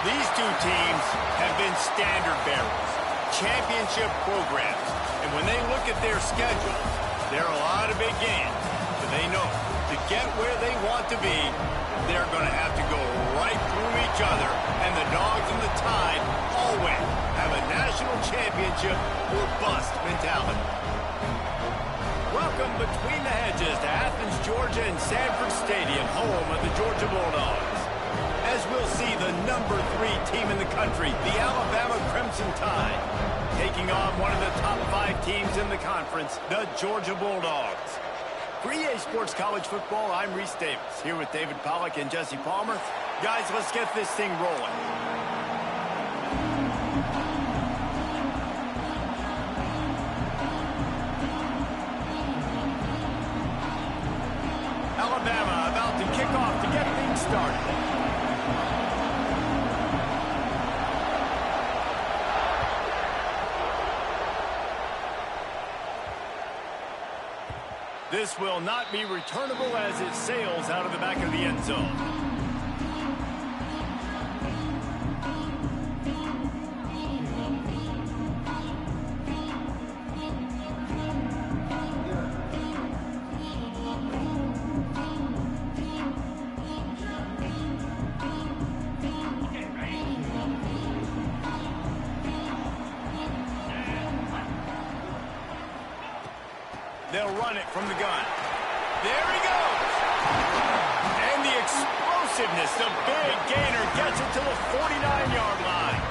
These two teams have been standard bearers, championship programs. And when they look at their schedules, there are a lot of big games. But they know to get where they want to be, they're going to have to go right through each other. And the Dogs and the Tide always have a national championship or bust mentality. Welcome between the hedges to Athens, Georgia and Sanford Stadium, home of the Georgia Bulldogs. As we'll see the number 3 team in the country, the Alabama Crimson Tide, taking on one of the top 5 teams in the conference, the Georgia Bulldogs. For EA Sports College Football, I'm Reese Davis, here with David Pollack and Jesse Palmer. Guys, let's get this thing rolling. Alabama about to kick off to get things started. This will not be returnable as it sails out of the back of the end zone. They'll run it from the gun. There he goes. And the explosiveness, the big gainer gets it to the 49-yard line.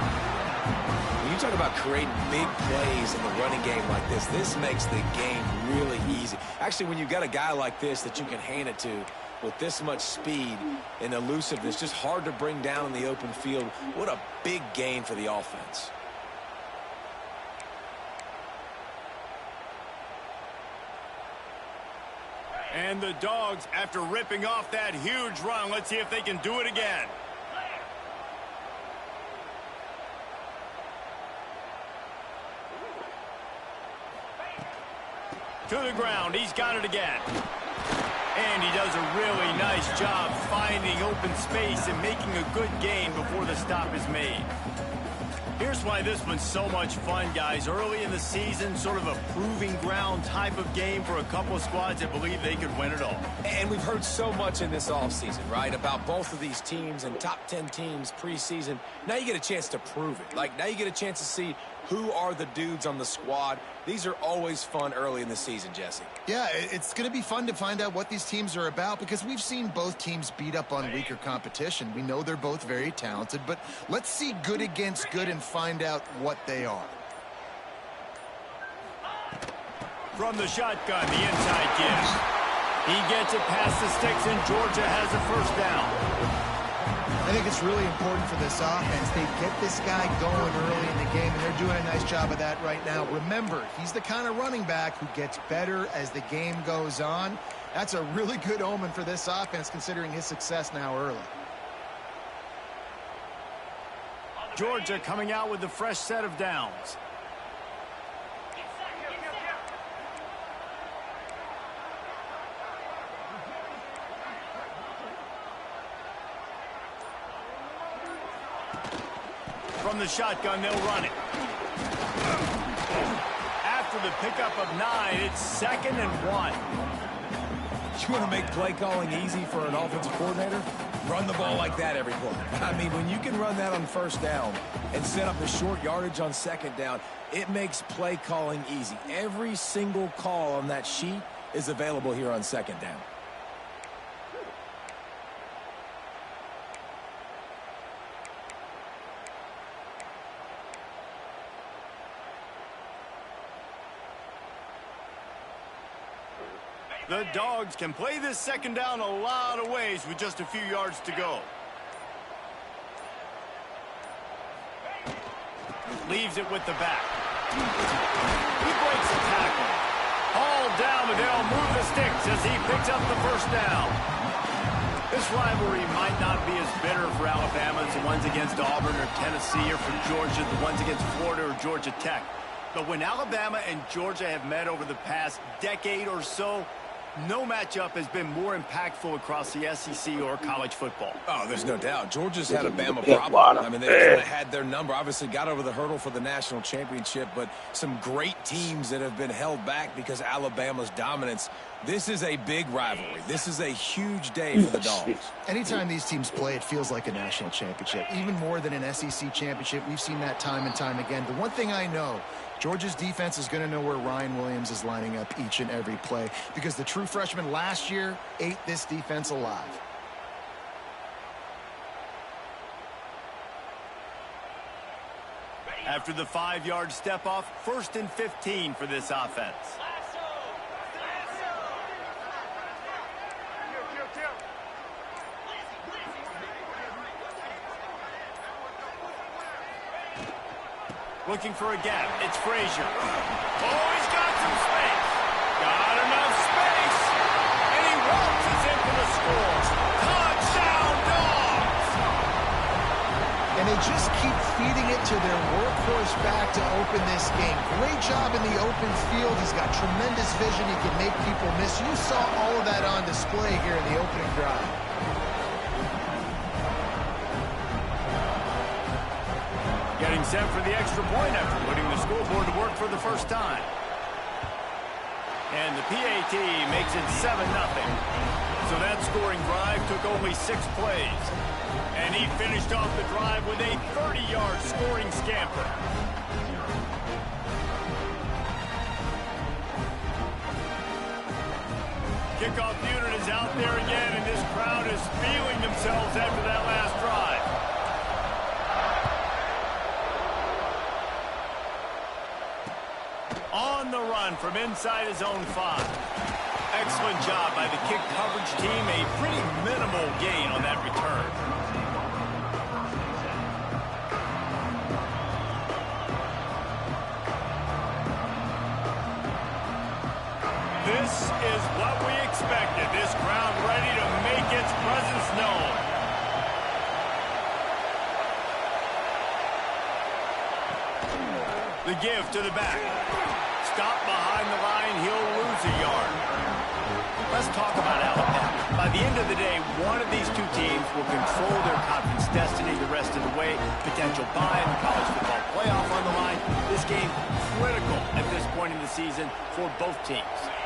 When you talk about creating big plays in the running game like this makes the game really easy. Actually, when you've got a guy like this that you can hand it to with this much speed and elusiveness, just hard to bring down in the open field, what a big gain for the offense. And the Dogs, after ripping off that huge run, let's see if they can do it again. To the ground, he's got it again. And he does a really nice job finding open space and making a good gain before the stop is made. Here's why this one's so much fun, guys. Early in the season, sort of a proving ground type of game for a couple of squads that believe they could win it all. And we've heard so much in this offseason, right, about both of these teams and top 10 teams preseason. Now you get a chance to prove it. Like, now you get a chance to see who are the dudes on the squad. These are always fun early in the season, Jesse. Yeah, it's going to be fun to find out what these teams are about because we've seen both teams beat up on weaker competition. We know they're both very talented, but let's see good against good and find out what they are. From the shotgun, the inside give. He gets it past the sticks, and Georgia has a first down. I think it's really important for this offense. They get this guy going early in the game, and they're doing a nice job of that right now. Remember, he's the kind of running back who gets better as the game goes on. That's a really good omen for this offense, considering his success now early. Georgia coming out with a fresh set of downs. From the shotgun, they'll run it. After the pickup of 9, it's 2nd and 1. You want to make play calling easy for an offensive coordinator? Run the ball like that every play. I mean, when you can run that on first down and set up the short yardage on second down, it makes play calling easy. Every single call on that sheet is available here on second down. The Dogs can play this second down a lot of ways with just a few yards to go. Leaves it with the back. He breaks the tackle. Hauled down, but they'll move the sticks as he picks up the first down. This rivalry might not be as bitter for Alabama as the ones against Auburn or Tennessee, or for Georgia, the ones against Florida or Georgia Tech. But when Alabama and Georgia have met over the past decade or so, No matchup has been more impactful across the SEC or college football. Oh, there's no doubt. Georgia's had a Bama problem. I mean, they've kind of had their number. Obviously got over the hurdle for the national championship, but some great teams that have been held back because Alabama's dominance. This is a big rivalry. This is a huge day for the Dogs. Anytime these teams play, it feels like a national championship. Even more than an SEC championship. We've seen that time and time again. The one thing I know, Georgia's defense is going to know where Ryan Williams is lining up each and every play because the true freshman last year ate this defense alive. After the 5-yard step off, 1st and 15 for this offense. Looking for a gap. It's Frazier. Oh, he's got some space. Got enough space. And he waltzes in for the score. Touchdown, Dogs! And they just keep feeding it to their workhorse back to open this game. Great job in the open field. He's got tremendous vision. He can make people miss. You saw all of that on display here in the opening drive. Getting set for the extra point after putting the scoreboard to work for the first time. And the PAT makes it 7-0. So that scoring drive took only 6 plays. And he finished off the drive with a 30-yard scoring scamper. Kickoff unit is out there again, and this crowd is feeling themselves after that last drive. On the run from inside his own 5. Excellent job by the kick coverage team. A pretty minimal gain on that return. This is what we expected. This crowd ready to make its presence known. The give to the back. Stop behind the line, he'll lose a yard. Let's talk about Alabama. By the end of the day, one of these two teams will control their conference destiny the rest of the way. Potential bye in the college football playoff on the line. This game critical at this point in the season for both teams.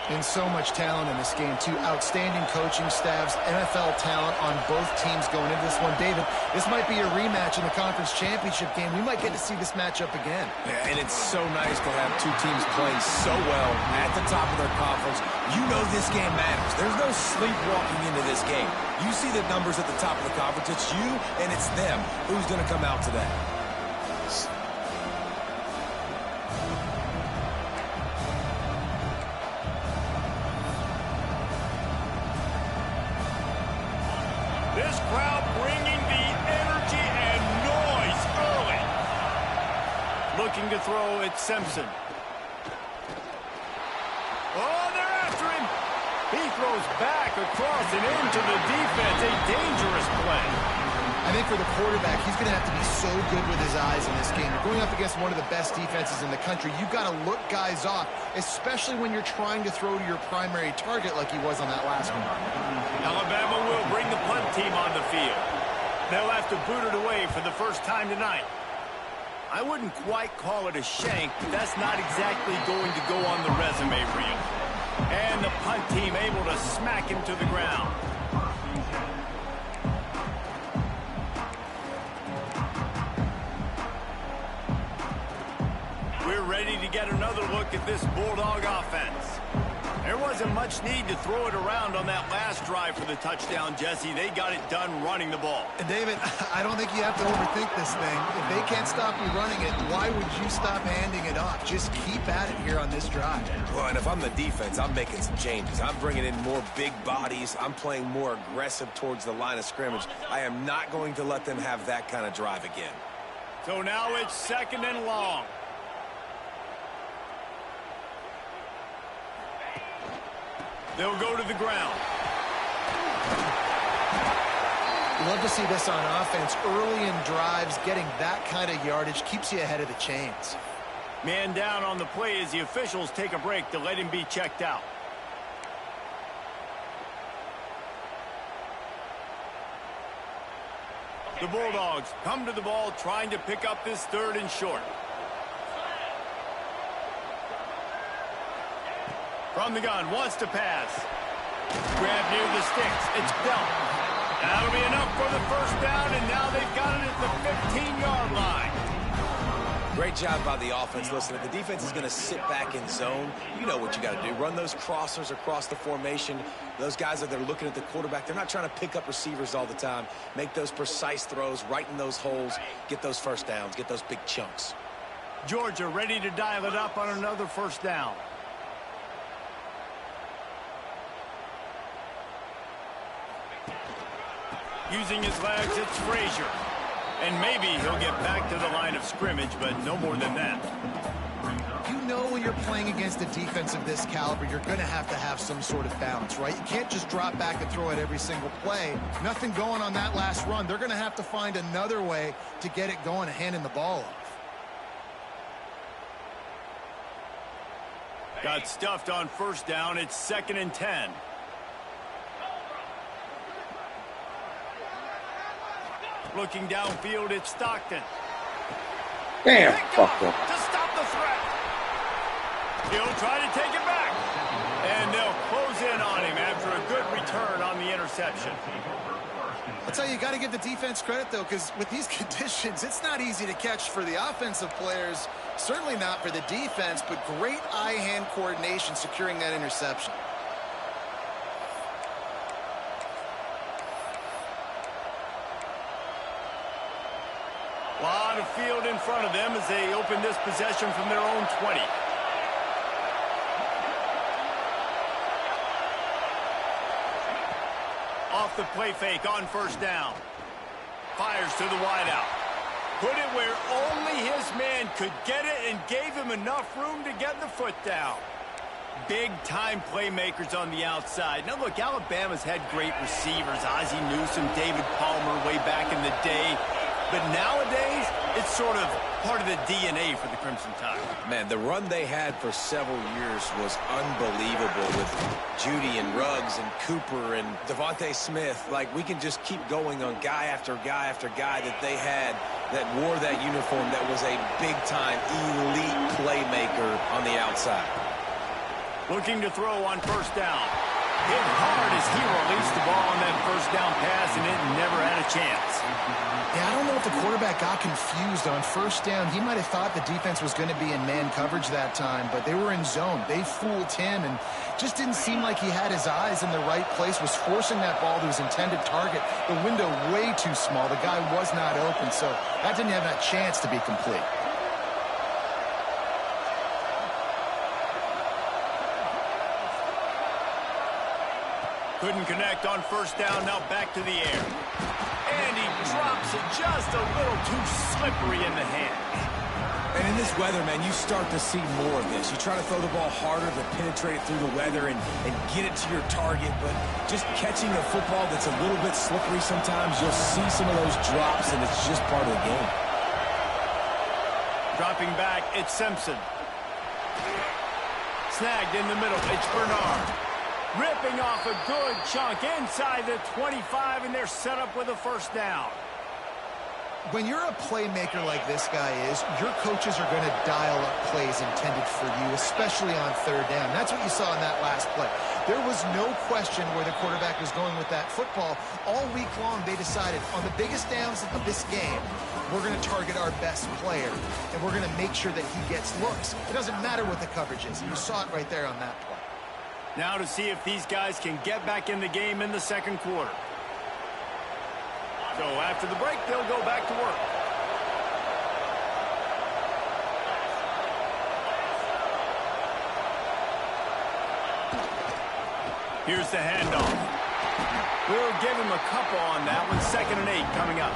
And so much talent in this game, too. Outstanding coaching staffs, NFL talent on both teams going into this one. David, this might be a rematch in the conference championship game. We might get to see this matchup again. Yeah, and it's so nice to have two teams playing so well at the top of their conference. You know this game matters. There's no sleepwalking into this game. You see the numbers at the top of the conference. It's you and it's them. Who's going to come out today? This crowd bringing the energy and noise early. Looking to throw at Simpson. Oh, they're after him. He throws back across and into the defense. A dangerous play. I think for the quarterback, he's going to have to be so good with his eyes in this game. You're going up against one of the best defenses in the country. You've got to look guys off, especially when you're trying to throw to your primary target like he was on that last one. Alabama will bring the punt team on the field. They'll have to boot it away for the first time tonight. I wouldn't quite call it a shank, but that's not exactly going to go on the resume reel. And the punt team able to smack him to the ground. We're ready to get another look at this Bulldog offense. There wasn't much need to throw it around on that last drive for the touchdown, Jesse. They got it done running the ball. And David, I don't think you have to overthink this thing. If they can't stop you running it, why would you stop handing it off? Just keep at it here on this drive. Well, and if I'm the defense, I'm making some changes. I'm bringing in more big bodies. I'm playing more aggressive towards the line of scrimmage. I am not going to let them have that kind of drive again. So now it's 2nd and long. They'll go to the ground. You love to see this on offense. Early in drives, getting that kind of yardage keeps you ahead of the chains. Man down on the play as the officials take a break to let him be checked out. The Bulldogs come to the ball trying to pick up this 3rd and short. From the gun, wants to pass. Grab near the sticks. It's Belt. That'll be enough for the 1st down, and now they've got it at the 15-yard line. Great job by the offense. Listen, if the defense is going to sit back in zone, you know what you got to do. Run those crossers across the formation. Those guys that are looking at the quarterback, they're not trying to pick up receivers all the time. Make those precise throws, right in those holes, get those 1st downs, get those big chunks. Georgia ready to dial it up on another 1st down. Using his legs, it's Frazier. And maybe he'll get back to the line of scrimmage, but no more than that. You know when you're playing against a defense of this caliber, you're going to have some sort of balance, right? You can't just drop back and throw it every single play. Nothing going on that last run. They're going to have to find another way to get it going and handing the ball off. Got stuffed on 1st down. It's 2nd and 10. Looking downfield, it's Stockton. Damn, fucked up. To stop the threat. He'll try to take it back. And they'll close in on him after a good return on the interception. I'll tell you, you got to give the defense credit, though, because with these conditions, it's not easy to catch for the offensive players. Certainly not for the defense, but great eye-hand coordination securing that interception. A lot of field in front of them as they open this possession from their own 20. Off the play fake on 1st down. Fires to the wideout. Put it where only his man could get it and gave him enough room to get the foot down. Big-time playmakers on the outside. Now, look, Alabama's had great receivers. Ozzie Newsome, David Palmer way back in the day. But nowadays, it's sort of part of the DNA for the Crimson Tide. Man, the run they had for several years was unbelievable with Judy and Ruggs and Cooper and Devontae Smith. Like, we can just keep going on guy after guy after guy that they had that wore that uniform that was a big-time elite playmaker on the outside. Looking to throw on 1st down. Hit hard as he released the ball on that 1st down pass, and it never had a chance. Yeah, I don't know if the quarterback got confused on 1st down. He might have thought the defense was going to be in man coverage that time, but they were in zone. They fooled him and just didn't seem like he had his eyes in the right place, was forcing that ball to his intended target. The window way too small. The guy was not open, so that didn't have that chance to be complete. Couldn't connect on 1st down, now back to the air. And he drops it just a little too slippery in the hand. And in this weather, man, you start to see more of this. You try to throw the ball harder to penetrate it through the weather and get it to your target, but just catching a football that's a little bit slippery sometimes, you'll see some of those drops, and it's just part of the game. Dropping back, it's Simpson. Snagged in the middle, it's Bernard. Ripping off a good chunk inside the 25, and they're set up with a 1st down. When you're a playmaker like this guy is, your coaches are going to dial up plays intended for you, especially on 3rd down. That's what you saw in that last play. There was no question where the quarterback was going with that football. All week long, they decided on the biggest downs of this game, we're going to target our best player, and we're going to make sure that he gets looks. It doesn't matter what the coverage is. You saw it right there on that play. Now to see if these guys can get back in the game in the 2nd quarter. So after the break, they'll go back to work. Here's the handoff. We'll give him a couple on that one. 2nd and 8 coming up.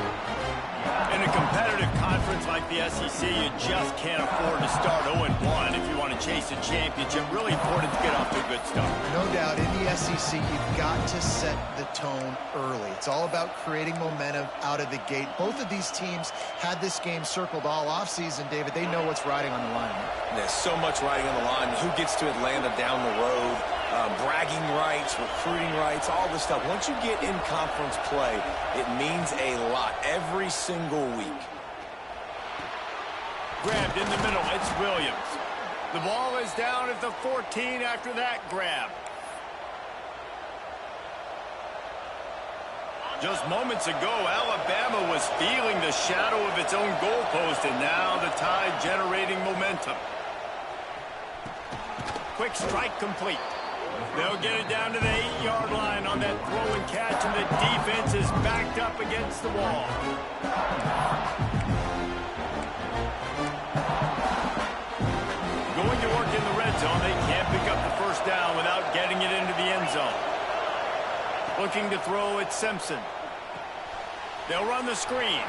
In a competitive conference like the SEC, you just can't afford to start 0-1 if you want to chase a championship. Really important to get off to a good start. No doubt, in the SEC, you've got to set the tone early. It's all about creating momentum out of the gate. Both of these teams had this game circled all offseason, David. They know what's riding on the line. There's so much riding on the line. Who gets to Atlanta down the road? bragging rights, recruiting rights, all this stuff. Once you get in conference play, it means a lot every single week. Grabbed in the middle. It's Williams. The ball is down at the 14 after that grab. Just moments ago, Alabama was feeling the shadow of its own goalpost, and now the Tide generating momentum. Quick strike complete. They'll get it down to the 8-yard line on that throw and catch, and the defense is backed up against the wall. Going to work in the red zone. They can't pick up the first down without getting it into the end zone. Looking to throw at Simpson. They'll run the screen.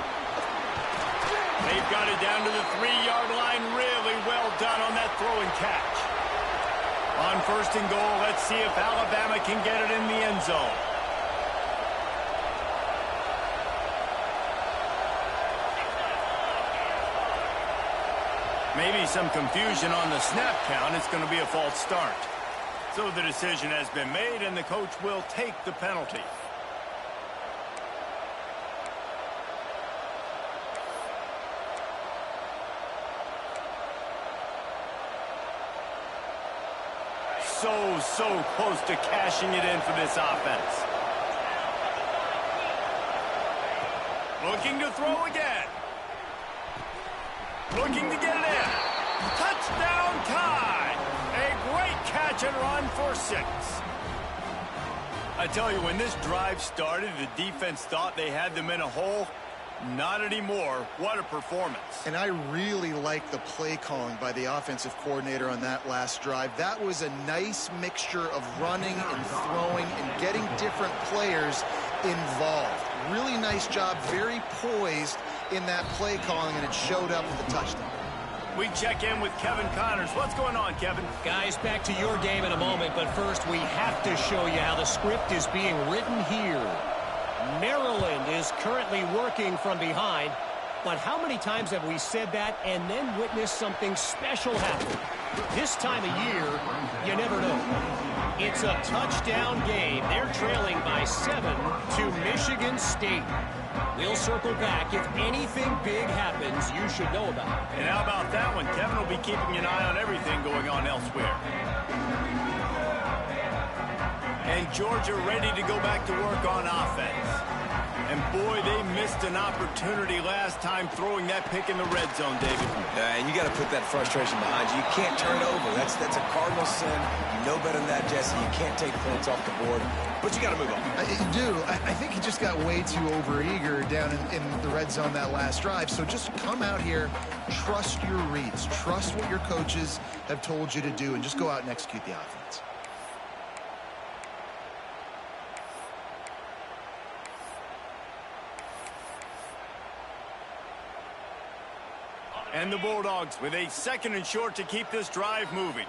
They've got it down to the 3-yard line. Really well done on that throw and catch. On first and goal, let's see if Alabama can get it in the end zone. Maybe some confusion on the snap count. It's going to be a false start. So the decision has been made, and the coach will take the penalty. So close to cashing it in for this offense. Looking to throw again. Looking to get it in. Touchdown Tide. A great catch and run for 6. I tell you, when this drive started, the defense thought they had them in a hole. Not anymore. What a performance. And I really like the play calling by the offensive coordinator on that last drive. That was a nice mixture of running and throwing and getting different players involved. Really nice job, very poised in that play calling, and it showed up with the touchdown. We check in with Kevin Connors. What's going on, Kevin? Guys, back to your game in a moment, but first we have to show you how the script is being written here. Maryland is currently working from behind, but how many times have we said that and then witnessed something special happen? This time of year, you never know. It's a touchdown game. They're trailing by 7 to Michigan State. We'll circle back. If anything big happens, you should know about it. And how about that one? Kevin will be keeping an eye on everything going on elsewhere. And Georgia ready to go back to work on offense. And boy, they missed an opportunity last time throwing that pick in the red zone, David. And you got to put that frustration behind you. You can't turn it over. That's a cardinal sin. You know better than that, Jesse. You can't take points off the board, but you got to move on. You do. I think he just got way too overeager down in the red zone that last drive. So just come out here, trust your reads, trust what your coaches have told you to do, and just go out and execute the offense. And the Bulldogs with a 2nd and short to keep this drive moving.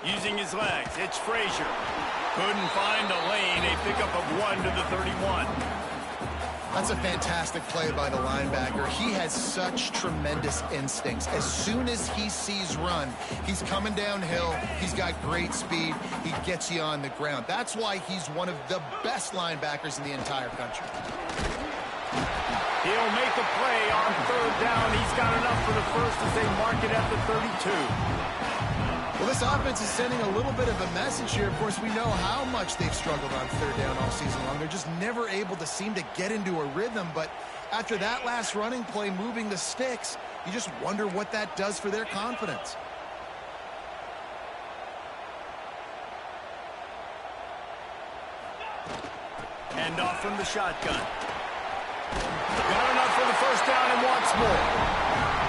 Using his legs, it's Frazier. Couldn't find a lane, a pickup of 1 to the 31. That's a fantastic play by the linebacker. He has such tremendous instincts. As soon as he sees run, he's coming downhill. He's got great speed. He gets you on the ground. That's why he's one of the best linebackers in the entire country. He'll make a play on 3rd down. He's got enough for the first as they mark it at the 32. Well, this offense is sending a little bit of a message here. Of course, we know how much they've struggled on 3rd down all season long. They're just never able to seem to get into a rhythm. But after that last running play, moving the sticks, you just wonder what that does for their confidence. Hand off from the shotgun. Got enough for the first down and wants more.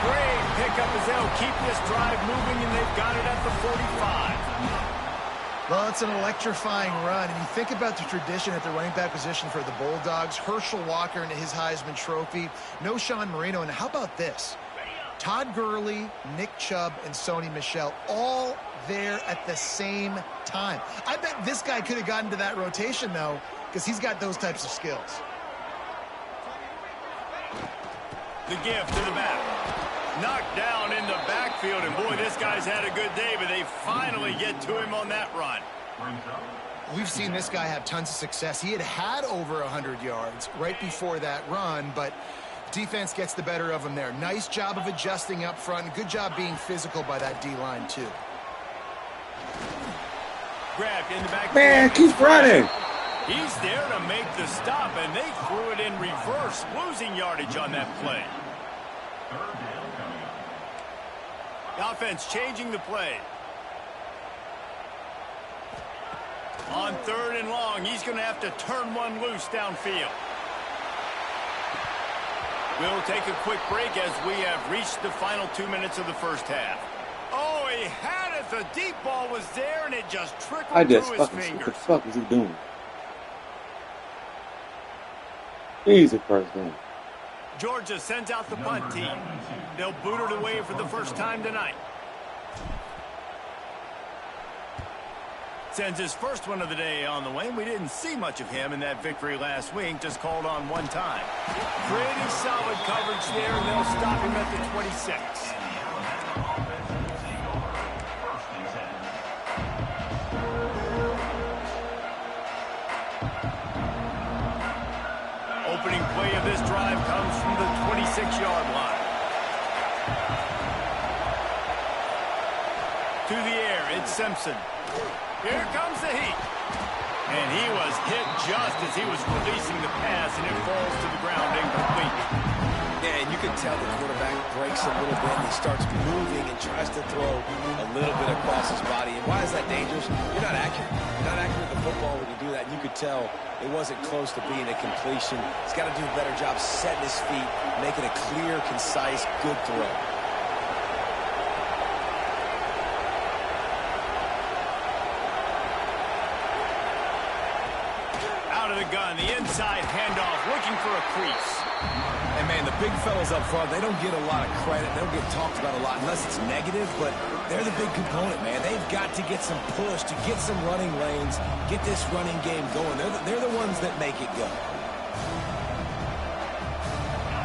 Great pickup as they'll keep this drive moving, and they've got it at the 45. Well, it's an electrifying run, and you think about the tradition at the running back position for the Bulldogs. Herschel Walker and his Heisman Trophy. No Sean Marino, and how about this? Todd Gurley, Nick Chubb, and Sony Michel all there at the same time. I bet this guy could have gotten to that rotation, though, because he's got those types of skills. The give to the back. Knocked down in the backfield, and boy, this guy's had a good day, but they finally get to him on that run. We've seen this guy have tons of success. He had over 100 yards right before that run, but defense gets the better of him there. Nice job of adjusting up front. Good job being physical by that D-line, too. Grabbed in the back. Man, keep running. He's there to make the stop, and they threw it in reverse, losing yardage on that play. The offense changing the play. On 3rd and long, he's going to have to turn one loose downfield. We'll take a quick break as we have reached the final 2 minutes of the first half. Oh, he had it. The deep ball was there, and it just trickled through his fingers. What the fuck is he doing? Easy first down. Georgia sends out the punt team. They'll boot it away for the first time tonight. Sends his first one of the day on the way. We didn't see much of him in that victory last week. Just called on one time. Pretty solid coverage there, and they'll stop him at the 26. Opening play of this drive comes from the 26-yard line. To the air, it's Simpson. Here comes the heat. And he was hit just as he was releasing the pass, and it falls to the ground incomplete. Yeah, and you can tell the quarterback breaks a little bit. He starts moving and tries to throw a little bit across his body. And why is that dangerous? You're not accurate. You're not accurate with the football when you do that. And you could tell it wasn't close to being a completion. He's got to do a better job setting his feet, making a clear, concise, good throw. Out of the gun, the inside handoff, looking for a crease. And, man, the big fellas up front, they don't get a lot of credit. They don't get talked about a lot unless it's negative, but they're the big component, man. They've got to get some push, to get some running lanes, get this running game going. They're the ones that make it go.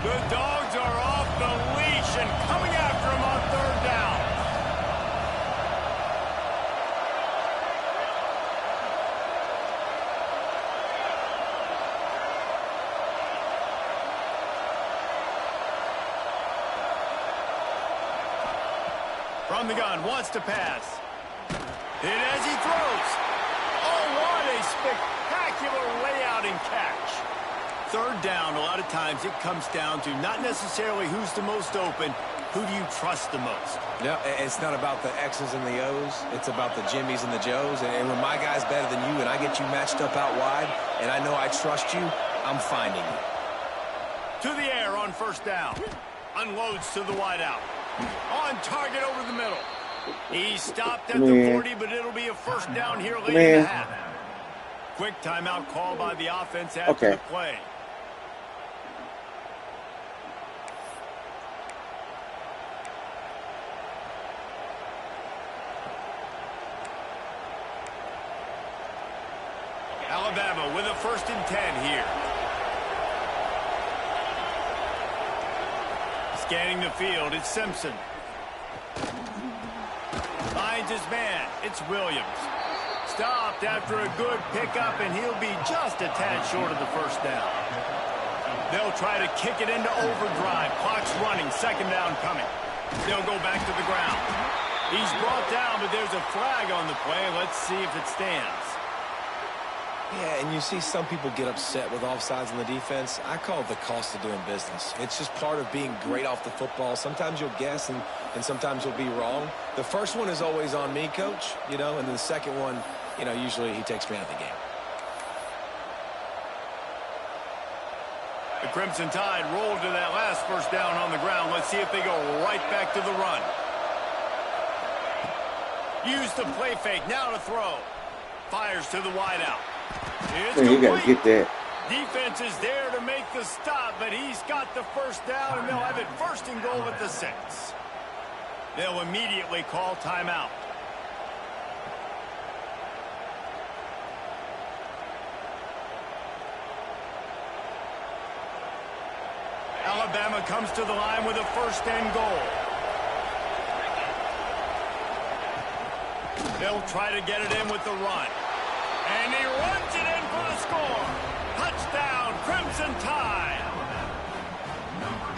The Dogs are off the leash and coming after him on 3rd down. From the gun, wants to pass. And as he throws. Oh, what a spectacular layout and catch. 3rd down, a lot of times it comes down to not necessarily who's the most open, who do you trust the most? No, it's not about the X's and the O's. It's about the Jimmys and the Joes. And when my guy's better than you and I get you matched up out wide and I know I trust you, I'm finding you. To the air on 1st down. Unloads to the wideout. On target over the middle. He stopped at the 40, but it'll be a 1st down here late in the half. Quick timeout call by the offense after the play. Alabama with a 1st and 10 here. Scanning the field, it's Simpson. Finds his man, it's Williams. Stopped after a good pickup, and he'll be just a tad short of the 1st down. They'll try to kick it into overdrive. Clock's running, 2nd down coming. They'll go back to the ground. He's brought down, but there's a flag on the play. Let's see if it stands. Yeah, and you see some people get upset with offsides in the defense. I call it the cost of doing business. It's just part of being great off the football. Sometimes you'll guess, and sometimes you'll be wrong. The first one is always on me, Coach, and then the second one, usually he takes me out of the game. The Crimson Tide rolled to that last 1st down on the ground. Let's see if they go right back to the run. Use the play fake, now to throw. Fires to the wideout. You gotta get that. Defense is there to make the stop, but he's got the 1st down, and they'll have it 1st and goal at the 6. They'll immediately call timeout. Alabama comes to the line with a 1st and goal. They'll try to get it in with the run. And he runs it in for the score. Touchdown, Crimson Tide.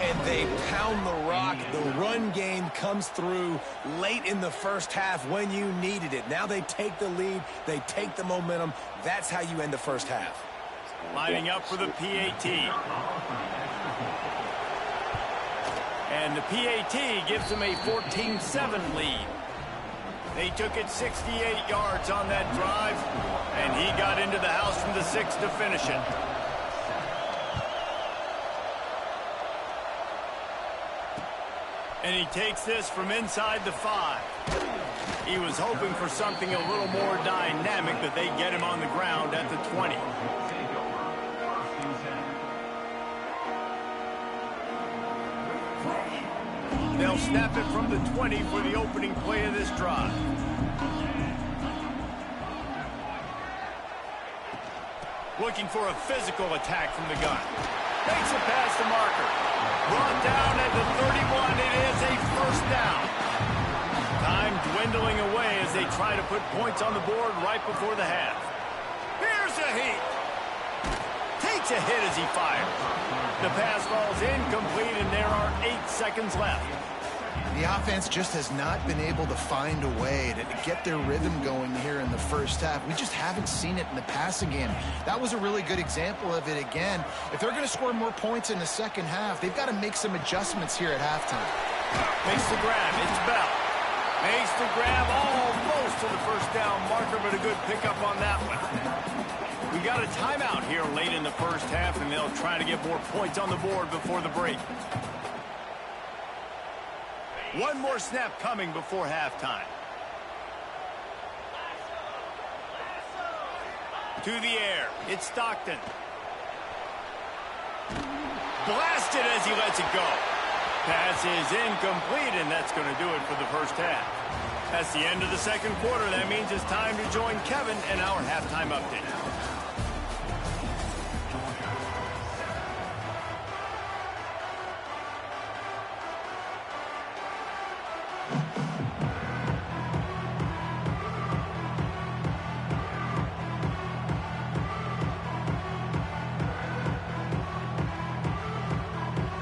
And they pound the rock. The run game comes through late in the first half when you needed it. Now they take the lead. They take the momentum. That's how you end the first half. Lining up for the PAT. And the PAT gives them a 14-7 lead. They took it 68 yards on that drive, and he got into the house from the 6 to finish it. And he takes this from inside the 5. He was hoping for something a little more dynamic, but they get him on the ground at the 20. They'll snap it from the 20 for the opening play of this drive. Looking for a physical attack from the gun. Makes it past the marker. Brought down at the 31. It is a first down. Time dwindling away as they try to put points on the board right before the half. Here's a heat. Takes a hit as he fires. The pass falls incomplete, and there are 8 seconds left. The offense just has not been able to find a way to get their rhythm going here in the first half. We just haven't seen it in the passing game. That was a really good example of it again. If they're going to score more points in the second half, they've got to make some adjustments here at halftime. Makes the grab. It's Bell. Makes the grab almost to the first down marker, but a good pickup on that one. We got a timeout here late in the first half, and they'll try to get more points on the board before the break. One more snap coming before halftime. To the air. It's Stockton. Blasted as he lets it go. Pass is incomplete, and that's going to do it for the first half. That's the end of the second quarter. That means it's time to join Kevin in our halftime update.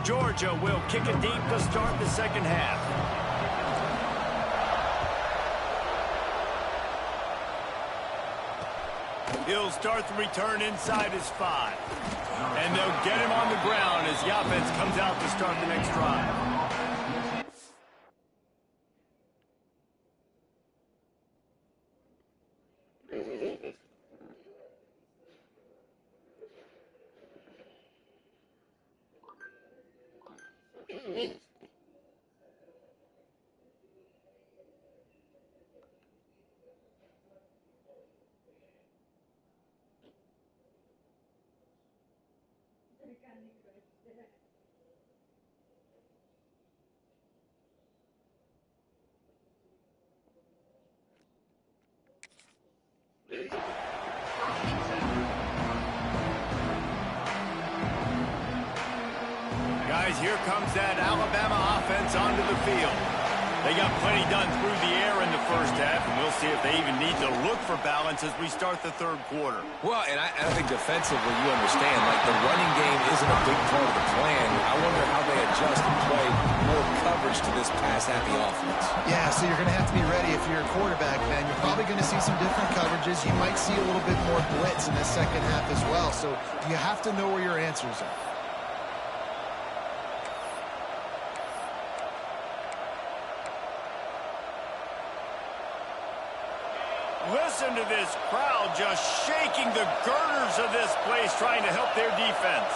Georgia will kick it deep to start the second half. He'll start the return inside his 5. And they'll get him on the ground as the offense comes out to start the next drive. Guys, here comes that Alabama offense onto the field. They got plenty done through the air in the first half, and we'll see if they even need to look for balance as we start the third quarter. Well, and I think defensively, you understand, like the running game isn't a big part of the plan. I wonder how they adjust and play more coverage to this pass-happy offense. Yeah, so you're going to have to be ready if you're a quarterback, man. You're probably going to see some different coverages. You might see a little bit more blitz in the second half as well. So you have to know where your answers are. Listen to this crowd just shaking the girders of this place, trying to help their defense.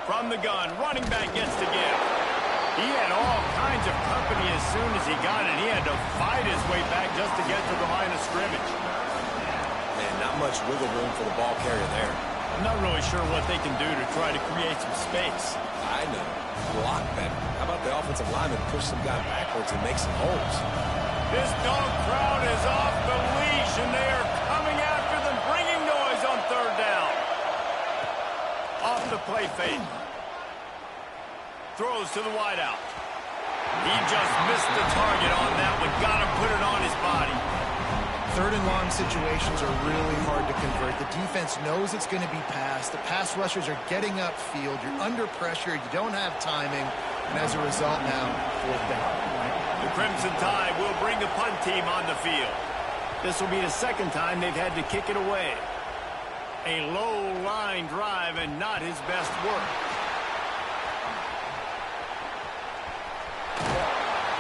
From the gun, running back gets the give. He had all kinds of company as soon as he got it. He had to fight his way back just to get to the line of scrimmage. Man, not much wiggle room for the ball carrier there. I'm not really sure what they can do to try to create some space. I know. Block better. How about the offensive lineman push some guy backwards and make some holes? This dog crowd is off the leash, and they are coming after them, bringing noise on third down. Off the play fake. throws to the wideout. He just missed the target on that one. Got to put it on his body. Third and long situations are really hard to convert. The defense knows it's going to be passed. The pass rushers are getting upfield. You're under pressure. You don't have timing. And as a result now, fourth down. The Crimson Tide will bring the punt team on the field. This will be the second time they've had to kick it away. A low line drive and not his best work.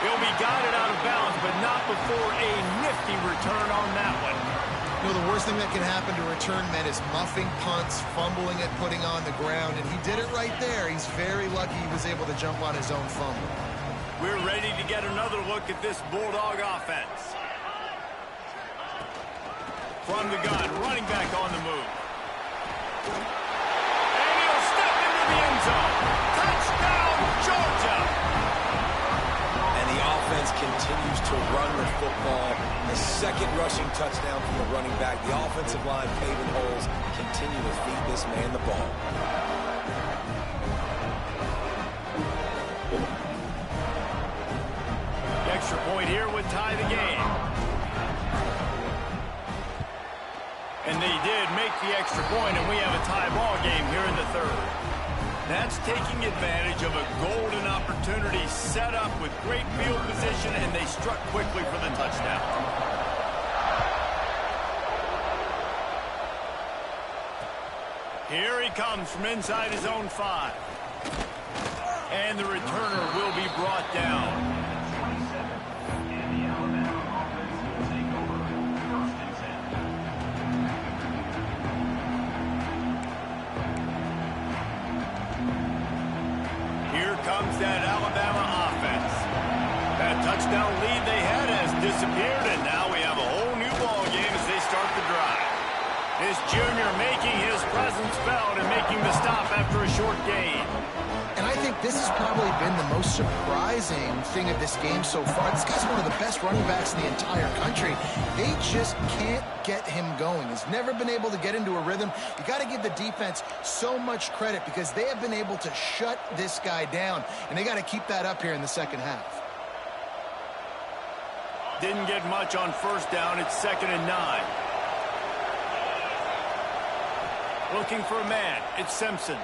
He'll be guided out of bounds, but not before a nifty return on that one. You know, the worst thing that can happen to return men is muffing punts, fumbling it, putting on the ground, and he did it right there. He's very lucky he was able to jump on his own fumble. We're ready to get another look at this Bulldog offense. From the gun, running back on the move. And he'll step into the end zone. Touchdown, Georgia! And the offense continues to run the football. The second rushing touchdown from the running back. The offensive line paving holes. Continue to feed this man the ball. The extra point here would tie the game. And they did make the extra point, and we have a tie ball game here in the third. That's taking advantage of a golden opportunity set up with great field position, and they struck quickly for the touchdown. Here he comes from inside his own 5. And the returner will be brought down. Comes that Alabama offense. That touchdown lead they had has disappeared, and now we have a whole new ball game as they start the drive. This junior making his presence felt and making the stop after a short gain. And I think this has probably been the most surprising thing of this game so far. This guy's one of the best running backs in the entire country. They just can't get him going. He's never been able to get into a rhythm. You got to give the defense so much credit because they have been able to shut this guy down, and they got to keep that up here in the second half. Didn't get much on first down. It's 2nd and 9. Looking for a man. It's Simpson.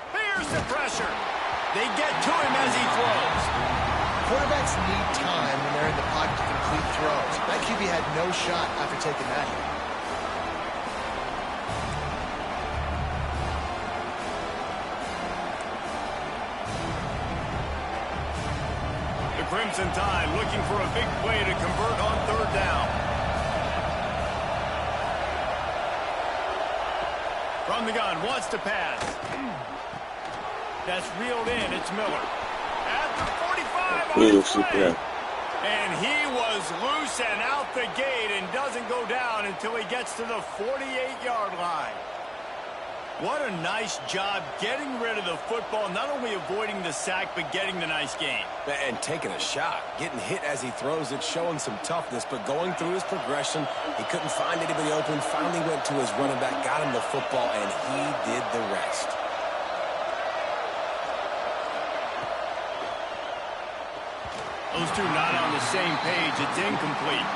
Here's the pressure. They get to him as he throws. Quarterbacks need time when they're in the pocket to complete throws. That QB had no shot after taking that hit. The Crimson Tide looking for a big play to convert on third down. From the gun, wants to pass. That's reeled in. It's Miller. At the 45 on his way. And he was loose and out the gate and doesn't go down until he gets to the 48-yard line. What a nice job getting rid of the football, not only avoiding the sack, but getting the nice gain. And taking a shot. Getting hit as he throws it, showing some toughness, but going through his progression, he couldn't find anybody open, finally went to his running back, got him the football, and he did the rest. Those two not on the same page. It's incomplete.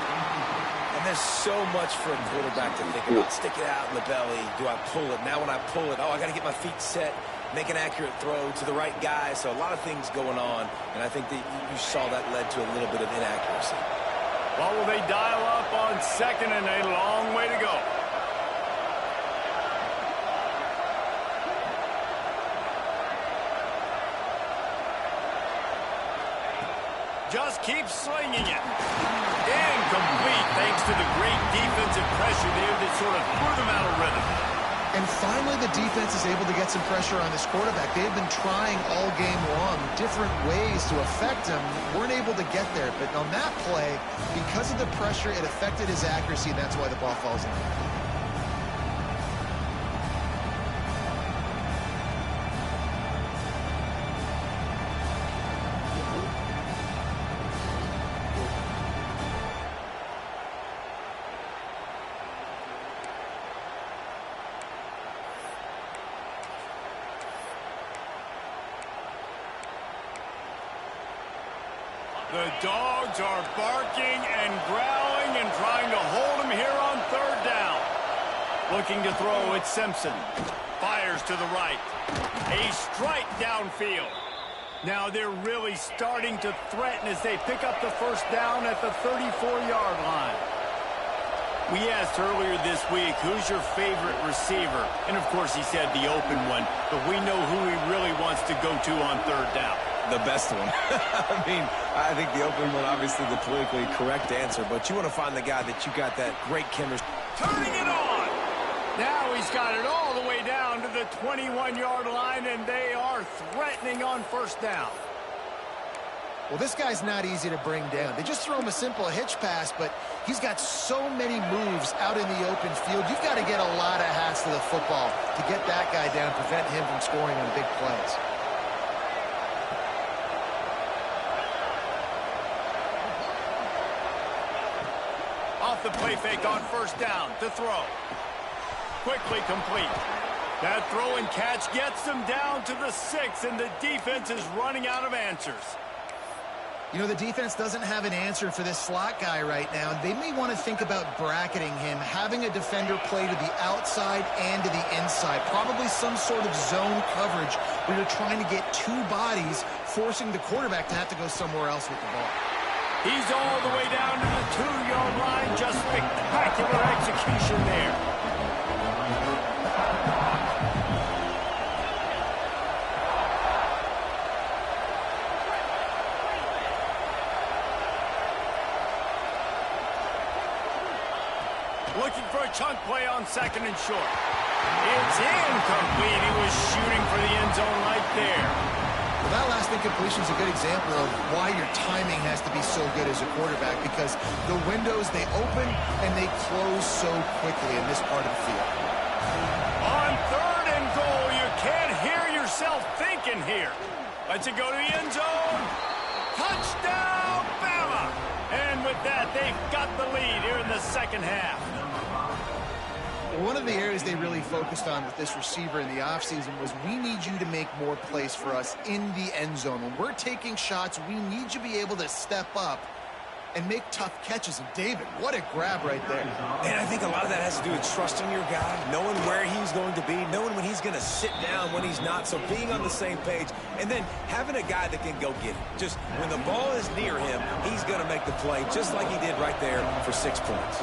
And there's so much for a quarterback to think about. Stick it out in the belly. Do I pull it? Now when I pull it, I got to get my feet set, make an accurate throw to the right guy. So a lot of things going on, and I think that you saw that led to a little bit of inaccuracy. Well, will they dial up on 2nd and a long way to go? Just keep slinging it. Incomplete thanks to the great defensive pressure there that sort of threw them out of rhythm. And finally the defense is able to get some pressure on this quarterback. They've been trying all game long different ways to affect him. Weren't able to get there. But on that play, because of the pressure, it affected his accuracy, and that's why the ball falls in. The dogs are barking and growling and trying to hold him here on third down. Looking to throw, it's Simpson. Fires to the right. A strike downfield. Now they're really starting to threaten as they pick up the first down at the 34-yard line. We asked earlier this week, who's your favorite receiver? And, of course, he said the open one, but we know who he really wants to go to on third down. The best one. I mean, I think the open one, obviously the politically correct answer, but you want to find the guy that you got that great chemistry. Turning it on. Now he's got it all the way down to the 21-yard line, and they are threatening on first down. Well, this guy's not easy to bring down. They just throw him a simple hitch pass, but he's got so many moves out in the open field. You've got to get a lot of hats to the football to get that guy down, prevent him from scoring on big plays. Off the play fake on first down to throw. Quickly complete. That throw and catch gets them down to the 6, and the defense is running out of answers. You know, the defense doesn't have an answer for this slot guy right now. They may want to think about bracketing him, having a defender play to the outside and to the inside. Probably some sort of zone coverage where you're trying to get two bodies, forcing the quarterback to have to go somewhere else with the ball. He's all the way down to the 2-yard line. Just spectacular execution there. Looking for a chunk play on second and short. It's incomplete. He was shooting for the end zone right there. Well, that last incompletion is a good example of why your timing has to be so good as a quarterback, because the windows, they open and they close so quickly in this part of the field. On third and goal, you can't hear yourself thinking here. Lets it go to the end zone. Touchdown, Bama! And with that, they've got the lead here in the second half. One of the areas they really focused on with this receiver in the offseason was, we need you to make more plays for us in the end zone. When we're taking shots, we need you to be able to step up and make tough catches. And David, what a grab right there. And I think a lot of that has to do with trusting your guy, knowing where he's going to be, knowing when he's going to sit down, when he's not. So being on the same page, and then having a guy that can go get it. Just when the ball is near him, he's going to make the play, just like he did right there for 6 points.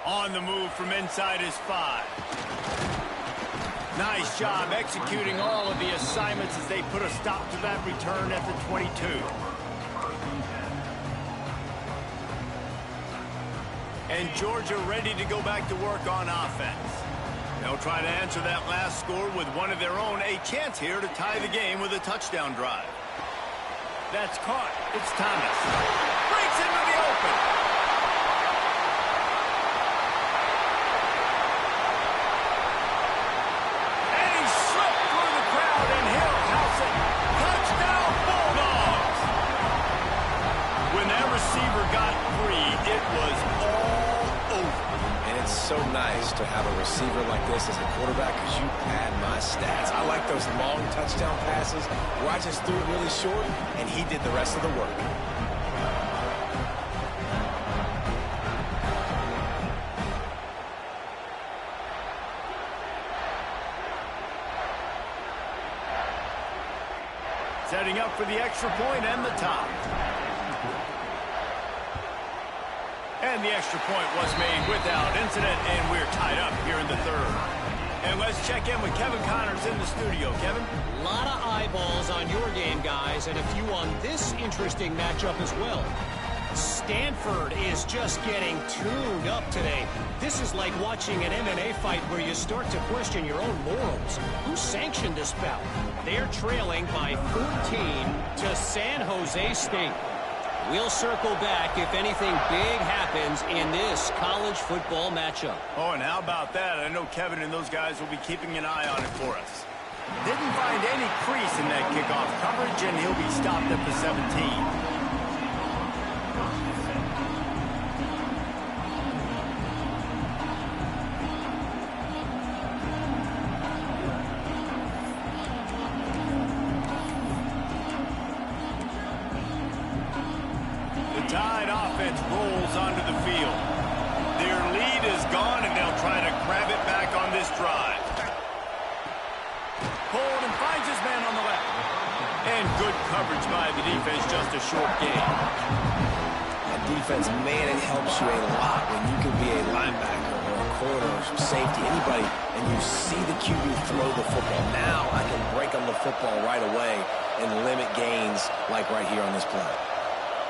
On the move from inside his 5. Nice job executing all of the assignments as they put a stop to that return at the 22. And Georgia ready to go back to work on offense. They'll try to answer that last score with one of their own. A chance here to tie the game with a touchdown drive. That's caught. It's Thomas. Breaks into the open. So nice to have a receiver like this as a quarterback, because you pad my stats. I like those long touchdown passes where I just threw it really short and he did the rest of the work. Setting up for the extra point and the top. And the extra point was made without incident, and we're tied up here in the third. And let's check in with Kevin Connors in the studio. Kevin? A lot of eyeballs on your game, guys, and a few on this interesting matchup as well. Stanford is just getting tuned up today. This is like watching an MMA fight where you start to question your own morals. Who sanctioned this bout? They're trailing by 14 to San Jose State. We'll circle back if anything big happens in this college football matchup. Oh, and how about that? I know Kevin and those guys will be keeping an eye on it for us. Didn't find any crease in that kickoff coverage, and he'll be stopped at the 17. Tide offense rolls onto the field. Their lead is gone, and they'll try to grab it back on this drive. Pulled and finds his man on the left. And good coverage by the defense, just a short gain. That defense, man, it helps you a lot when you can be a linebacker or a corner or some safety, anybody, and you see the QB throw the football. Now I can break on the football right away and limit gains like right here on this play.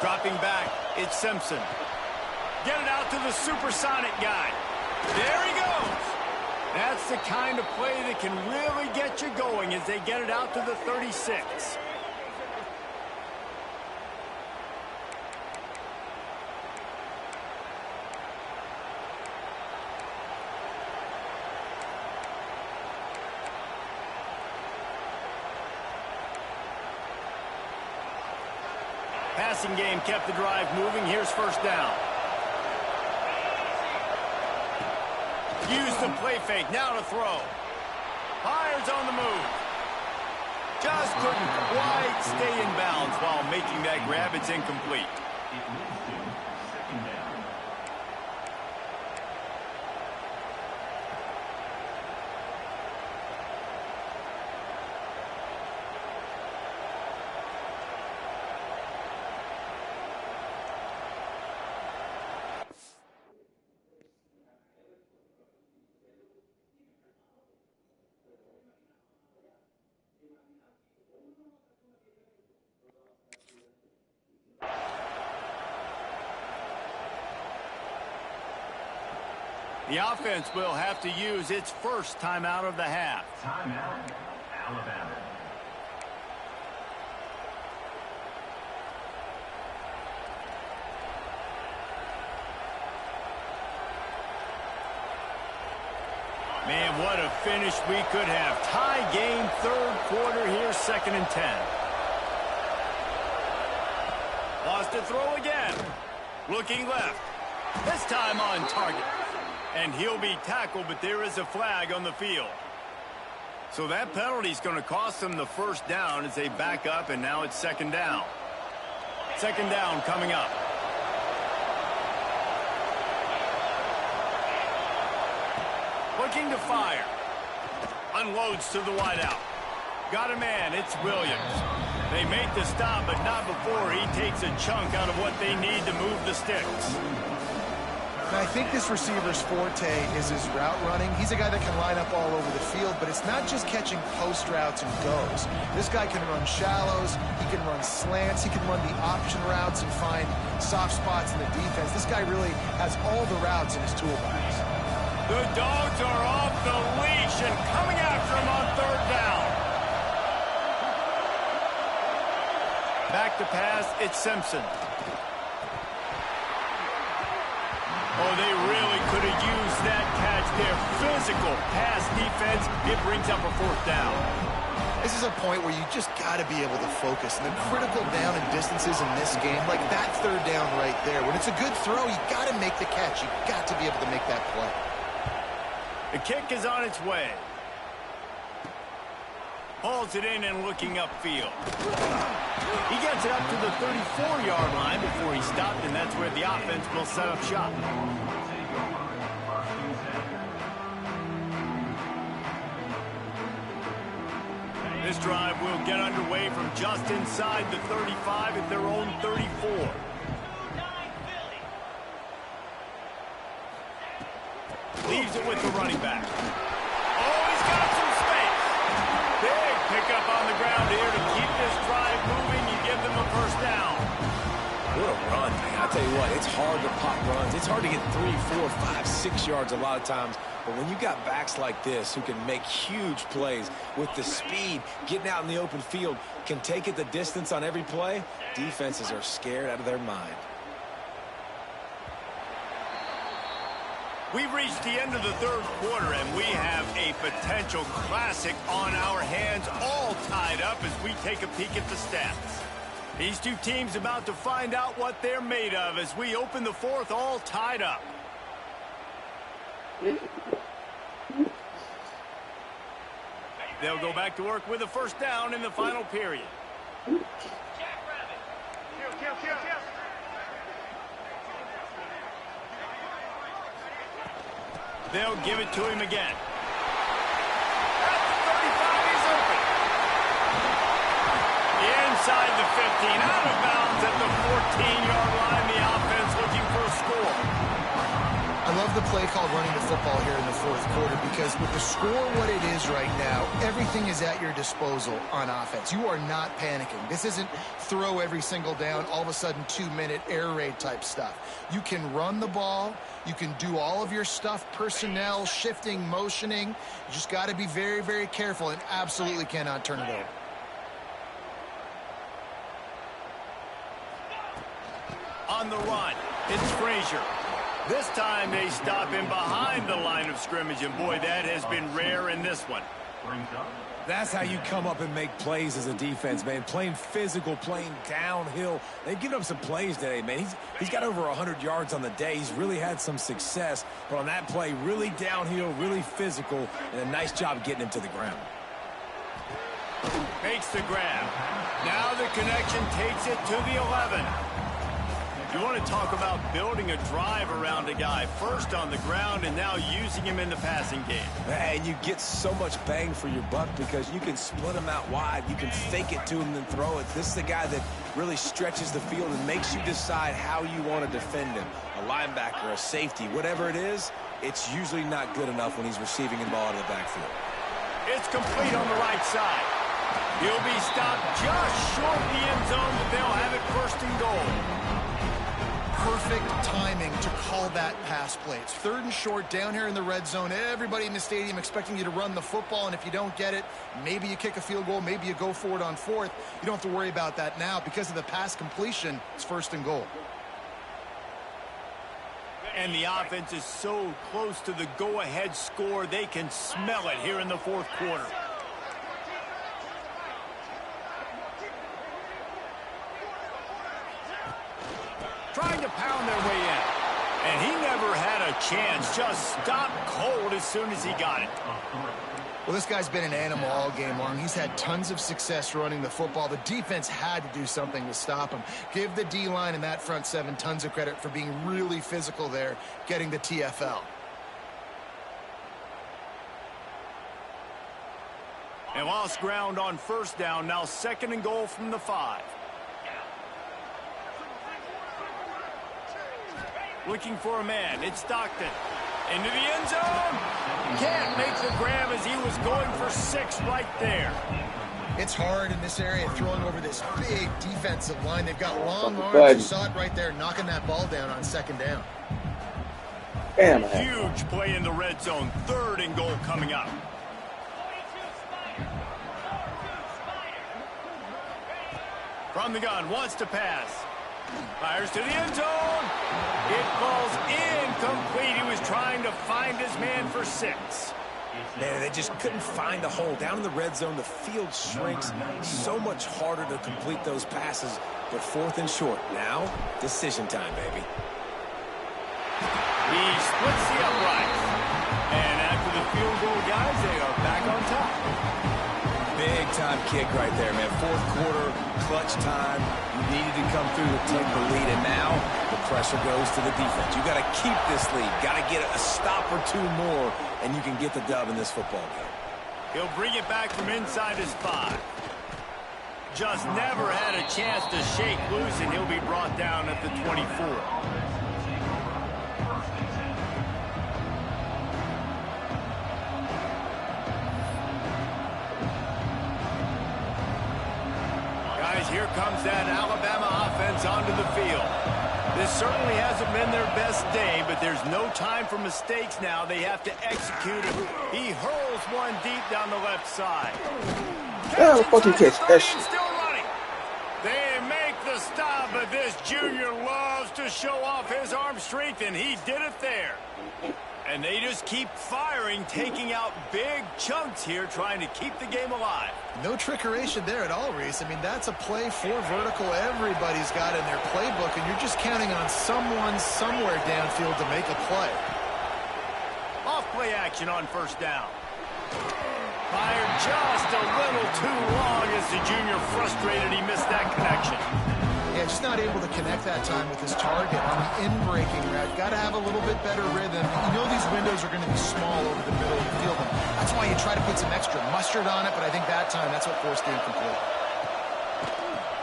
Dropping back, it's Simpson. Get it out to the supersonic guy. There he goes. That's the kind of play that can really get you going as they get it out to the 36. Passing game kept the drive moving. Here's first down. Use the play fake. Now to throw. Fires on the move. Just couldn't quite stay in bounds while making that grab. It's incomplete. The offense will have to use its first timeout of the half. Timeout, Alabama. Man, what a finish we could have. Tie game, third quarter here, 2nd and 10. Wants to throw again. Looking left. This time on target. And he'll be tackled, but there is a flag on the field. So that penalty is going to cost them the first down as they back up, and now it's 2nd down. 2nd down coming up. Looking to fire. Unloads to the wideout. Got a man, it's Williams. They make the stop, but not before he takes a chunk out of what they need to move the sticks. I think this receiver's forte is his route running. He's a guy that can line up all over the field, but it's not just catching post routes and goes. This guy can run shallows, he can run slants, he can run the option routes and find soft spots in the defense. This guy really has all the routes in his toolbox. The Dogs are off the leash and coming after him on 3rd down. Back to pass, it's Simpson. Oh, they really could have used that catch there. Physical pass defense. It brings up a 4th down. This is a point where you just got to be able to focus. And the critical down and distances in this game, like that 3rd down right there, when it's a good throw, you got to make the catch. You got to be able to make that play. The kick is on its way. Hauls it in and looking upfield. He gets it up to the 34-yard line before he stopped, and that's where the offense will set up shop. This drive will get underway from just inside the 35 at their own 34. Leaves it with the running back. Oh, he's got some space. Big pickup on the ground here to keep this drive moving. You give them a first down. What a run, man. I'll tell you what, it's hard to pop runs. It's hard to get 3, 4, 5, 6 yards a lot of times. But when you got backs like this who can make huge plays with the speed, getting out in the open field, can take it the distance on every play, defenses are scared out of their mind. We've reached the end of the third quarter, and we have a potential classic on our hands, all tied up as we take a peek at the stats. These two teams about to find out what they're made of as we open the fourth, all tied up. They'll go back to work with a first down in the final period. They'll give it to him again. At the 35, he's open. Inside the 15, out of bounds at the 14-yard line. The offense looking for a score. I love the play called running the football here in the fourth quarter because with the score what it is right now, everything is at your disposal on offense. You are not panicking. This isn't throw every single down, all of a sudden 2-minute air raid type stuff. You can run the ball. You can do all of your stuff, personnel, shifting, motioning. You just got to be very, very careful and absolutely cannot turn it over. On the run, it's Frazier. This time they stop him behind the line of scrimmage, and boy, that has been rare in this one. That's how you come up and make plays as a defense, man. Playing physical, playing downhill. They've given up some plays today, man. He's got over 100 yards on the day. He's really had some success. But on that play, really downhill, really physical, and a nice job getting him to the ground. Makes the grab. Now the connection takes it to the 11. You want to talk about building a drive around a guy. First on the ground and now using him in the passing game. And you get so much bang for your buck because you can split him out wide. You can fake it to him and throw it. This is the guy that really stretches the field and makes you decide how you want to defend him. A linebacker, a safety, whatever it is, it's usually not good enough when he's receiving the ball out of the backfield. It's complete on the right side. He'll be stopped just short of the end zone, but they'll have it first and goal. Perfect timing to call that pass play. It's third and short down here in the red zone. Everybody in the stadium expecting you to run the football, and if you don't get it, maybe you kick a field goal, maybe you go for it on fourth. You don't have to worry about that now. Because of the pass completion, it's first and goal. And the offense is so close to the go-ahead score, they can smell it here in the fourth quarter. Trying to pound their way in. And he never had a chance. Just stopped cold as soon as he got it. Well, this guy's been an animal all game long. He's had tons of success running the football. The defense had to do something to stop him. Give the D-line and that front seven tons of credit for being really physical there, getting the TFL. And lost ground on first down. Now second and goal from the 5. Looking for a man. It's Stockton. Into the end zone. Can't make the grab as he was going for 6 right there. It's hard in this area throwing over this big defensive line. They've got long arms. You saw it right there, knocking that ball down on second down. Damn. Huge play in the red zone. Third and goal coming up. From the gun, wants to pass. Fires to the end zone. It falls incomplete. He was trying to find his man for 6. Man, they just couldn't find a hole. Down in the red zone, the field shrinks. So much harder to complete those passes. But fourth and short. Now, decision time, baby. He splits the uprights. And after the field goal, guys, they are back on top. Big time kick right there, man. Fourth quarter, clutch time. You needed to come through to take the lead, and now the pressure goes to the defense. You got to keep this lead. Got to get a stop or 2 more, and you can get the dub in this football game. He'll bring it back from inside his 5. Just never had a chance to shake loose, and he'll be brought down at the 24. Here comes that Alabama offense onto the field. This certainly hasn't been their best day, but there's no time for mistakes now. They have to execute it. He hurls one deep down the left side. How the fuck you catch that shit? Still running. They make the stop, but this junior loves to show off his arm strength, and he did it there. And they just keep firing, taking out big chunks here, trying to keep the game alive. No trickeration there at all, Reese. I mean, that's a play for vertical everybody's got in their playbook, and you're just counting on someone somewhere downfield to make a play. Off play action on first down. Fired just a little too long as the junior frustrated he missed that connection. Yeah, just not able to connect that time with his target on the in-breaking route. Got to have a little bit better rhythm. You know these windows are going to be small over the middle of the field. And that's why you try to put some extra mustard on it, but I think that time that's what forced the incomplete.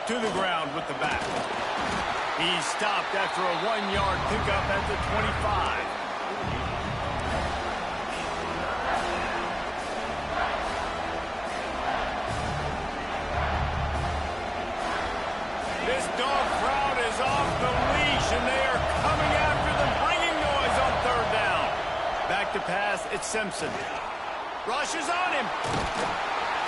To the ground with the back. He stopped after a 1-yard pickup at the 25. This dog crowd is off the leash, and they are coming after them, bringing noise on third down. Back to pass, it's Simpson. Rushes on him.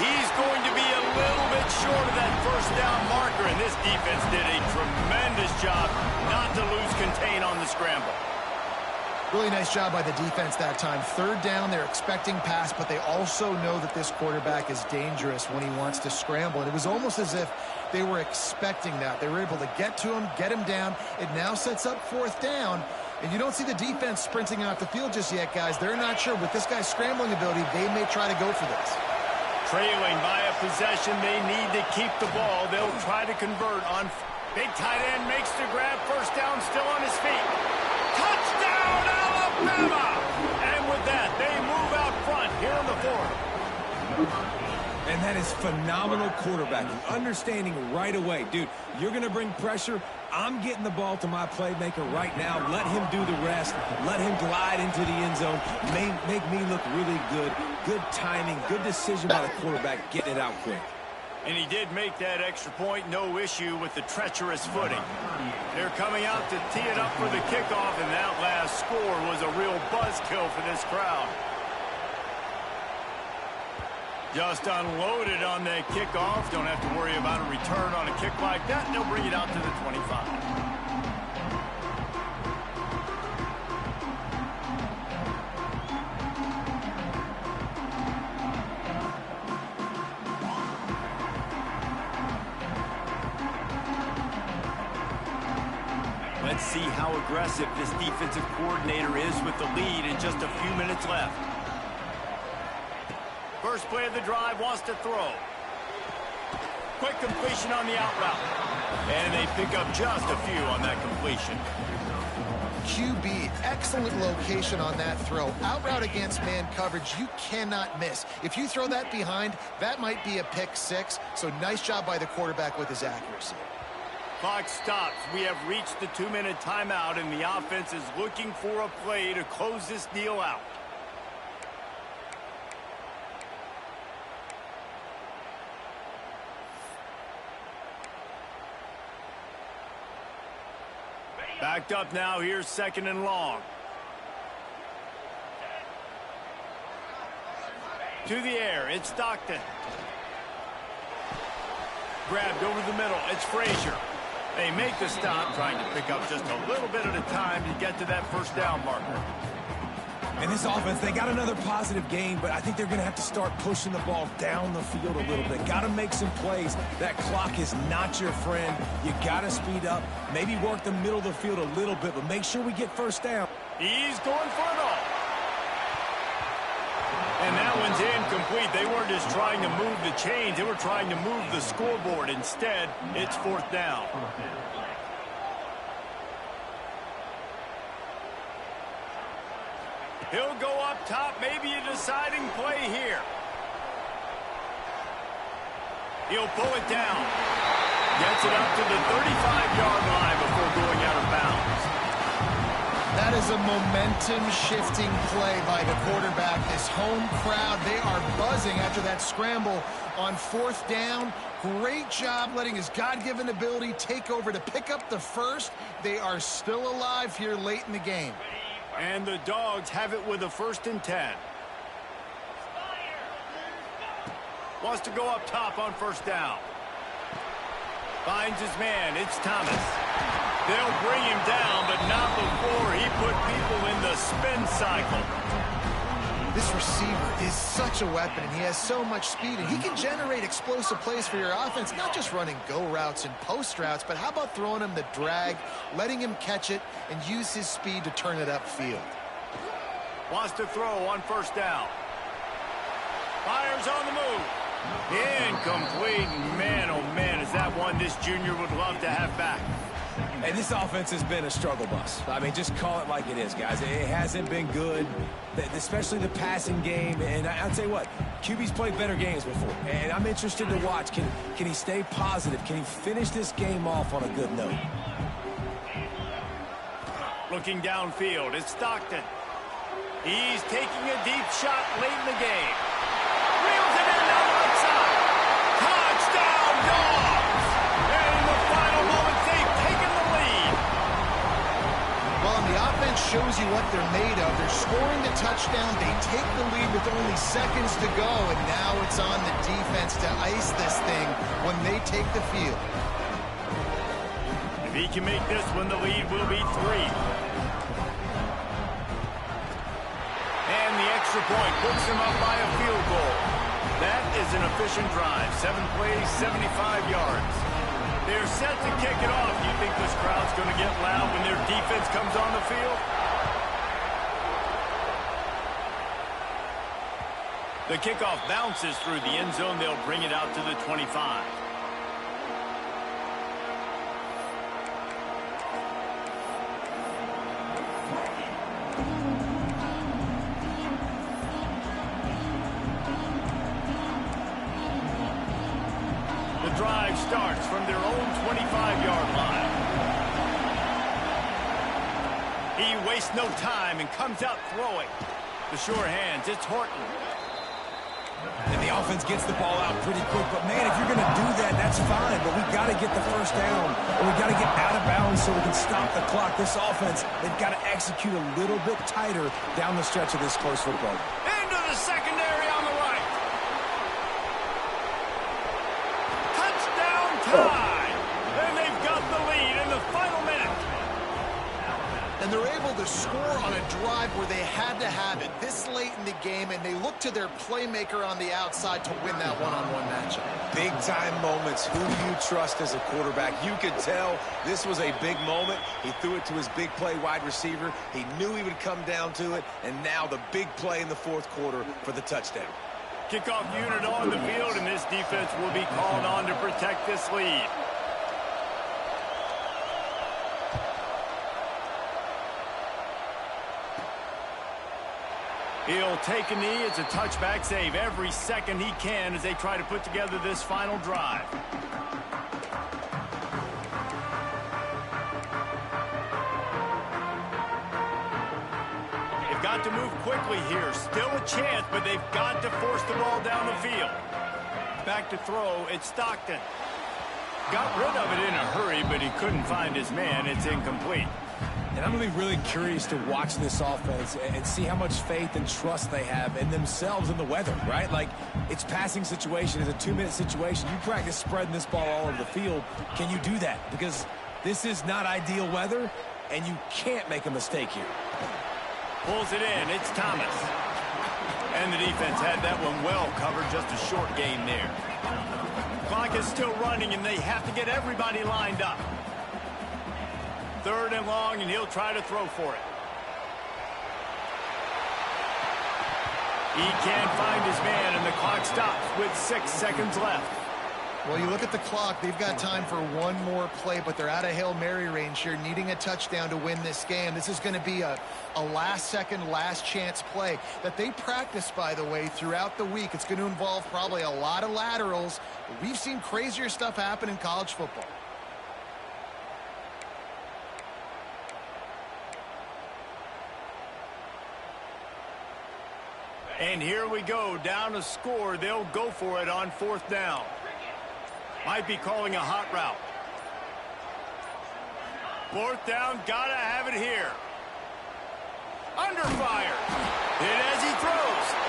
He's going to be a little bit short of that first down marker, and this defense did a tremendous job not to lose contain on the scramble. Really nice job by the defense that time. Third down, they're expecting pass, but they also know that this quarterback is dangerous when he wants to scramble. And it was almost as if they were expecting that. They were able to get to him, get him down. It now sets up fourth down. And you don't see the defense sprinting off the field just yet, guys. They're not sure. With this guy's scrambling ability, they may try to go for this. Trailing by a possession, they need to keep the ball. They'll try to convert on. Big tight end makes the grab. First down, still on his feet. Touchdown, Alabama! And with that, they move out front here in the fourth. And that is phenomenal quarterbacking. Understanding right away. Dude, you're going to bring pressure. I'm getting the ball to my playmaker right now. Let him do the rest. Let him glide into the end zone. Make me look really good. Good timing. Good decision by the quarterback getting it out quick. And he did make that extra point. No issue with the treacherous footing. They're coming out to tee it up for the kickoff, and that last score was a real buzzkill for this crowd. Just unloaded on that kickoff. Don't have to worry about a return on a kick like that. They'll bring it out to the 25. Let's see how aggressive this defensive coordinator is with the lead and just a few minutes left. First play of the drive, wants to throw. Quick completion on the out route. And they pick up just a few on that completion. QB, excellent location on that throw. Out route against man coverage, you cannot miss. If you throw that behind, that might be a pick six. So nice job by the quarterback with his accuracy. Clock stops. We have reached the 2-minute timeout, and the offense is looking for a play to close this deal out. Backed up now. Here's second and long. To the air. It's Stockton. Grabbed over the middle. It's Frazier. They make the stop, trying to pick up just a little bit at a time to get to that first down marker. And this offense, they got another positive game, but I think they're going to have to start pushing the ball down the field a little bit. Got to make some plays. That clock is not your friend. You got to speed up, maybe work the middle of the field a little bit, but make sure we get first down. He's going for it all. And that one's incomplete. They weren't just trying to move the chains. They were trying to move the scoreboard. Instead, it's fourth down. He'll go up top. Maybe a deciding play here. He'll pull it down. Gets it up to the 35-yard line before going out of bounds. That is a momentum-shifting play by the quarterback. This home crowd, they are buzzing after that scramble on fourth down. Great job letting his God-given ability take over to pick up the first. They are still alive here late in the game. And the Dogs have it with a 1st and 10. Wants to go up top on first down. Finds his man. It's Thomas. They'll bring him down, but not before he put people in the spin cycle. This receiver is such a weapon, and he has so much speed, and he can generate explosive plays for your offense, not just running go routes and post routes, but how about throwing him the drag, letting him catch it, and use his speed to turn it upfield. Wants to throw on first down. Fires on the move. Incomplete. Man, oh man, is that one this junior would love to have back. And this offense has been a struggle bus. I mean, just call it like it is, guys. It hasn't been good, especially the passing game. And I'll tell you what, QB's played better games before. And I'm interested to watch. Can he stay positive? Can he finish this game off on a good note? Looking downfield, it's Stockton. He's taking a deep shot late in the game. Reels it in down the right side. Touchdown, Dogs! And in the final moments, they've taken the lead. Well, and the offense shows you what they're made of. They're scoring the touchdown. They take the lead with only seconds to go, and now it's on the defense to ice this thing when they take the field. If he can make this one, the lead will be 3. And the extra point puts him up by a field goal. That is an efficient drive. 7 plays, 75 yards. They're set to kick it off. Do you think this crowd's going to get loud when their defense comes on the field? The kickoff bounces through the end zone. They'll bring it out to the 25. Drive starts from their own 25-yard line. He wastes no time and comes out throwing. The sure hands, it's Horton. And the offense gets the ball out pretty quick. But, man, if you're going to do that, that's fine. But we've got to get the first down. And we've got to get out of bounds so we can stop the clock. This offense, they've got to execute a little bit tighter down the stretch of this close football. Into the secondary on the right. Tie. And they've got the lead in the final minute. And they're able to score on a drive where they had to have it this late in the game, and they look to their playmaker on the outside to win that one-on-one matchup. Big-time moments. Who do you trust as a quarterback? You could tell this was a big moment. He threw it to his big play wide receiver. He knew he would come down to it, and now the big play in the fourth quarter for the touchdown. Kickoff unit on the field, and this defense will be called on to protect this lead. He'll take a knee. It's a touchback save every second he can as they try to put together this final drive. Got to move quickly here. Still a chance, but they've got to force the ball down the field. Back to throw, it's Stockton. Got rid of it in a hurry, but he couldn't find his man. It's incomplete. And I'm going to be really curious to watch this offense and see how much faith and trust they have in themselves and the weather, right? Like, it's passing situation. It's a 2-minute situation. You practice spreading this ball all over the field. Can you do that? Because this is not ideal weather, and you can't make a mistake here. Pulls it in. It's Thomas. And the defense had that one well covered. Just a short gain there. Clock is still running, and they have to get everybody lined up. 3rd and long, and he'll try to throw for it. He can't find his man, and the clock stops with 6 seconds left. Well, you look at the clock, they've got time for one more play, but they're out of Hail Mary range here, needing a touchdown to win this game. This is going to be a last-second, last-chance play that they practice, by the way, throughout the week. It's going to involve probably a lot of laterals. We've seen crazier stuff happen in college football. And here we go, down a score. They'll go for it on 4th down. Might be calling a hot route. 4th down, gotta have it here. Under fire. Hit as he throws.